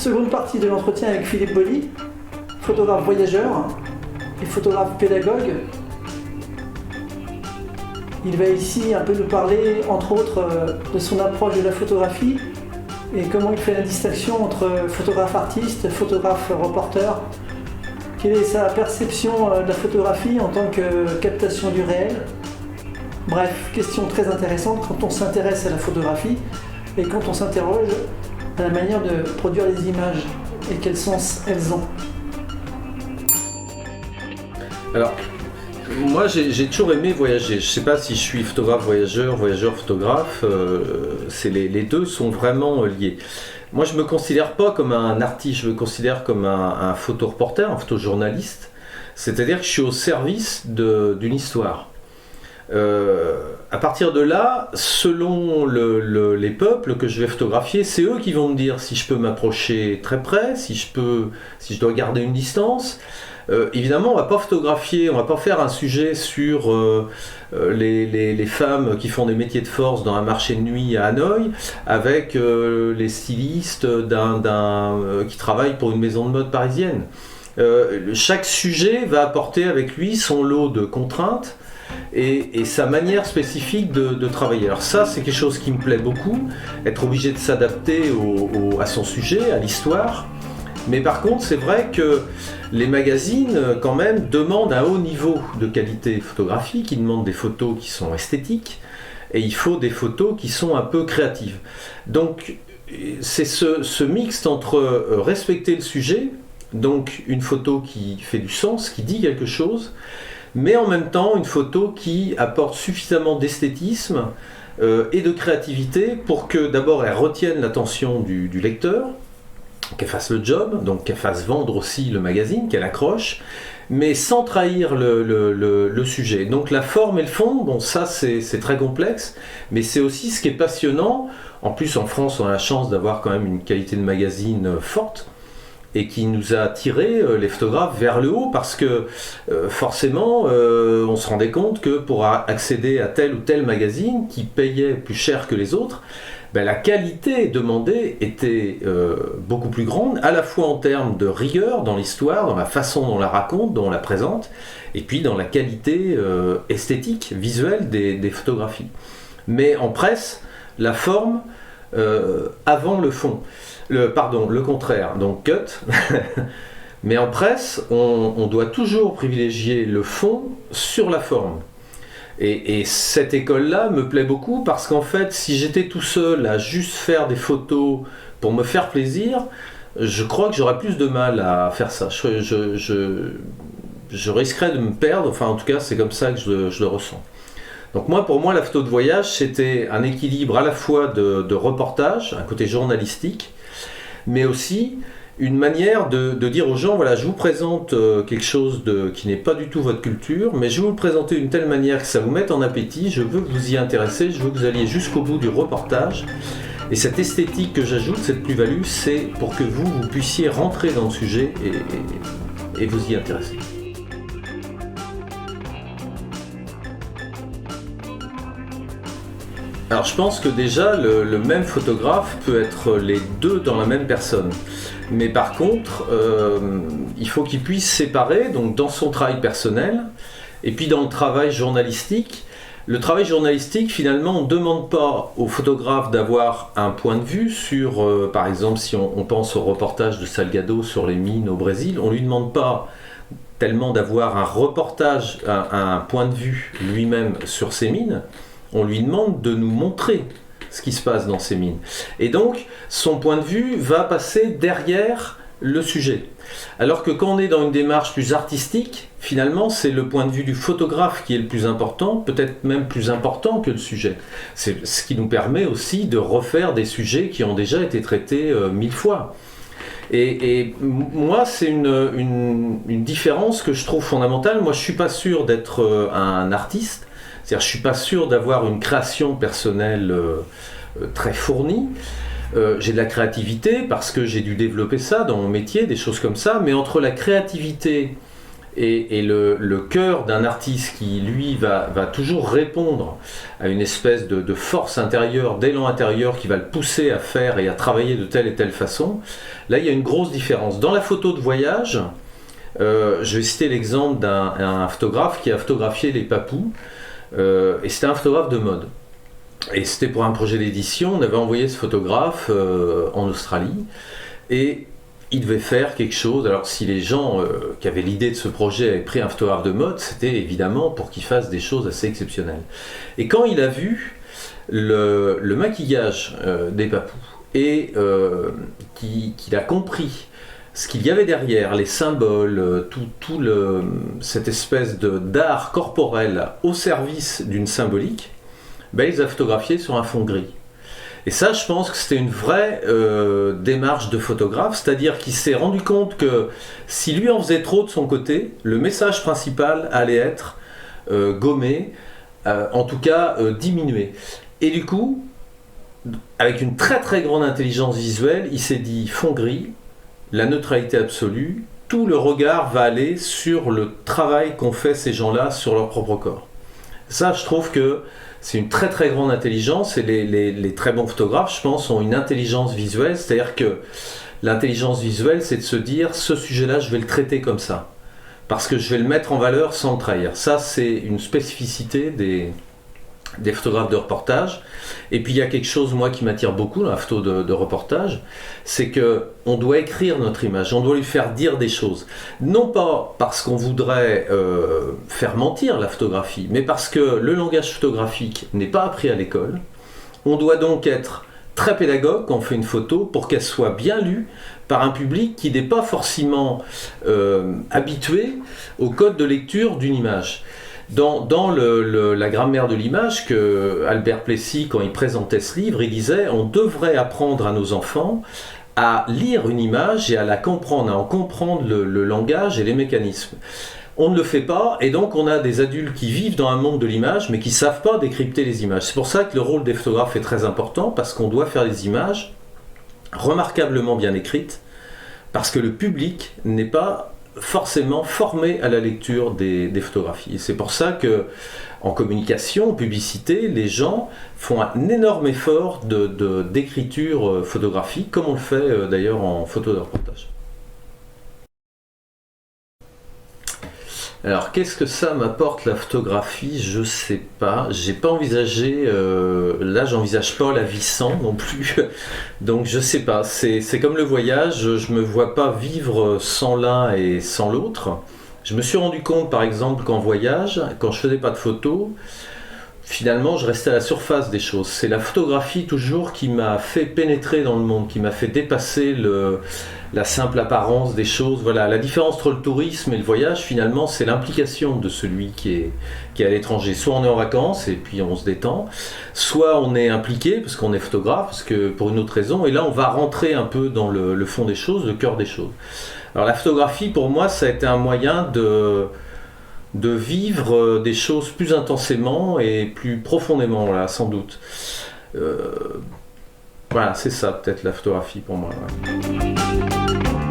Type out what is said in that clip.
seconde partie de l'entretien avec Philippe Boly, photographe voyageur et photographe pédagogue. Il va ici un peu nous parler, entre autres, de son approche de la photographie et comment il fait la distinction entre photographe artiste, photographe reporter. Quelle est sa perception de la photographie en tant que captation du réel? Bref, question très intéressante quand on s'intéresse à la photographie et quand on s'interroge à la manière de produire les images et quel sens elles ont. Alors, moi j'ai toujours aimé voyager. Je ne sais pas si je suis photographe voyageur, voyageur photographe, les deux sont vraiment liés. Moi je ne me considère pas comme un artiste, je me considère comme un photoreporter, un photojournaliste. C'est-à-dire que je suis au service d'une histoire. À partir de là, selon les peuples que je vais photographier, c'est eux qui vont me dire si je peux m'approcher très près, si je dois garder une distance. Évidemment, on va pas photographier, on va pas faire un sujet sur les femmes qui font des métiers de force dans un marché de nuit à Hanoï, avec les stylistes qui travaillent pour une maison de mode parisienne. Chaque sujet va apporter avec lui son lot de contraintes et sa manière spécifique de travailler. Alors ça, c'est quelque chose qui me plaît beaucoup, être obligé de s'adapter à son sujet, à l'histoire. Mais par contre, c'est vrai que les magazines, quand même, demandent un haut niveau de qualité photographique, ils demandent des photos qui sont esthétiques, et il faut des photos qui sont un peu créatives. Donc, c'est ce mixte entre respecter le sujet, donc une photo qui fait du sens, qui dit quelque chose, mais en même temps une photo qui apporte suffisamment d'esthétisme et de créativité pour que d'abord elle retienne l'attention du lecteur, qu'elle fasse le job, donc qu'elle fasse vendre aussi le magazine, qu'elle accroche, mais sans trahir le sujet. Donc la forme et le fond, bon ça c'est très complexe, mais c'est aussi ce qui est passionnant. En plus en France on a la chance d'avoir quand même une qualité de magazine forte, et qui nous a tiré les photographes vers le haut parce que forcément on se rendait compte que pour accéder à tel ou tel magazine qui payait plus cher que les autres, la qualité demandée était beaucoup plus grande, à la fois en termes de rigueur dans l'histoire, dans la façon dont on la raconte, dont on la présente, et puis dans la qualité esthétique, visuelle des photographies. Mais en presse, la forme avant le fond. Le contraire, donc cut. Mais en presse, on doit toujours privilégier le fond sur la forme. Et cette école-là me plaît beaucoup parce qu'en fait, si j'étais tout seul à juste faire des photos pour me faire plaisir, je crois que j'aurais plus de mal à faire ça. Je risquerais de me perdre, enfin en tout cas c'est comme ça que je le ressens. Donc pour moi, la photo de voyage, c'était un équilibre à la fois de reportage, un côté journalistique, mais aussi une manière de dire aux gens, voilà, je vous présente quelque chose qui n'est pas du tout votre culture, mais je vais vous le présenter d'une telle manière que ça vous mette en appétit, je veux que vous y intéresser, je veux que vous alliez jusqu'au bout du reportage. Et cette esthétique que j'ajoute, cette plus-value, c'est pour que vous puissiez rentrer dans le sujet et vous y intéresser. Alors je pense que déjà le même photographe peut être les deux dans la même personne. Mais par contre, il faut qu'il puisse séparer, donc dans son travail personnel, et puis dans le travail journalistique. Le travail journalistique, finalement, on ne demande pas au photographe d'avoir un point de vue sur, par exemple, si on pense au reportage de Salgado sur les mines au Brésil, on ne lui demande pas tellement d'avoir un reportage, un point de vue lui-même sur ces mines, on lui demande de nous montrer ce qui se passe dans ces mines. Et donc, son point de vue va passer derrière le sujet. Alors que quand on est dans une démarche plus artistique, finalement, c'est le point de vue du photographe qui est le plus important, peut-être même plus important que le sujet. C'est ce qui nous permet aussi de refaire des sujets qui ont déjà été traités 1000 fois. Et moi, c'est une différence que je trouve fondamentale. Moi, je ne suis pas sûr d'être un artiste. C'est-à-dire, je ne suis pas sûr d'avoir une création personnelle très fournie. J'ai de la créativité parce que j'ai dû développer ça dans mon métier, des choses comme ça. Mais entre la créativité Et le cœur d'un artiste qui, lui, va toujours répondre à une espèce de force intérieure, d'élan intérieur qui va le pousser à faire et à travailler de telle et telle façon, là, il y a une grosse différence. Dans la photo de voyage, je vais citer l'exemple d'un photographe qui a photographié les papous, et c'était un photographe de mode. Et c'était pour un projet d'édition, on avait envoyé ce photographe en Australie, et il devait faire quelque chose. Alors si les gens qui avaient l'idée de ce projet avaient pris un photographe de mode, c'était évidemment pour qu'il fasse des choses assez exceptionnelles. Et quand il a vu le maquillage des papous, et qu'il a compris ce qu'il y avait derrière, les symboles, cette espèce d'art corporel au service d'une symbolique, ben, il les a photographiés sur un fond gris. Et ça, je pense que c'était une vraie démarche de photographe, c'est-à-dire qu'il s'est rendu compte que si lui en faisait trop de son côté, le message principal allait être gommé, en tout cas diminué. Et du coup, avec une très très grande intelligence visuelle, il s'est dit fond gris, la neutralité absolue, tout le regard va aller sur le travail qu'ont fait ces gens-là sur leur propre corps. Ça, je trouve que c'est une très très grande intelligence, et les très bons photographes, je pense, ont une intelligence visuelle, c'est-à-dire que l'intelligence visuelle, c'est de se dire ce sujet-là, je vais le traiter comme ça, parce que je vais le mettre en valeur sans le trahir. Ça, c'est une spécificité des photographes de reportage. Et puis il y a quelque chose, moi, qui m'attire beaucoup dans la photo de reportage, c'est qu'on doit écrire notre image, on doit lui faire dire des choses. Non pas parce qu'on voudrait faire mentir la photographie, mais parce que le langage photographique n'est pas appris à l'école. On doit donc être très pédagogue quand on fait une photo pour qu'elle soit bien lue par un public qui n'est pas forcément habitué au code de lecture d'une image. Dans la grammaire de l'image, que Albert Plessis, quand il présentait ce livre, il disait on devrait apprendre à nos enfants à lire une image et à la comprendre, à en comprendre le langage et les mécanismes. On ne le fait pas, et donc on a des adultes qui vivent dans un monde de l'image, mais qui ne savent pas décrypter les images. C'est pour ça que le rôle des photographes est très important, parce qu'on doit faire des images remarquablement bien écrites, parce que le public n'est pas forcément formé à la lecture des photographies. Et c'est pour ça que en communication, en publicité, les gens font un énorme effort d'écriture photographique, comme on le fait d'ailleurs en photo de reportage. Alors, qu'est-ce que ça m'apporte la photographie? Je sais pas. J'ai pas envisagé. Là, j'envisage pas la vie sans non plus. Donc, je sais pas. C'est comme le voyage. Je me vois pas vivre sans l'un et sans l'autre. Je me suis rendu compte, par exemple, qu'en voyage, quand je faisais pas de photos, finalement, je restais à la surface des choses. C'est la photographie toujours qui m'a fait pénétrer dans le monde, qui m'a fait dépasser la simple apparence des choses. Voilà, la différence entre le tourisme et le voyage, finalement, c'est l'implication de celui qui est à l'étranger. Soit on est en vacances et puis on se détend, soit on est impliqué parce qu'on est photographe, parce que pour une autre raison, et là on va rentrer un peu dans le fond des choses, le cœur des choses. Alors la photographie, pour moi, ça a été un moyen de vivre des choses plus intensément et plus profondément, voilà, sans doute. Voilà, c'est ça peut-être la photographie pour moi. Ouais.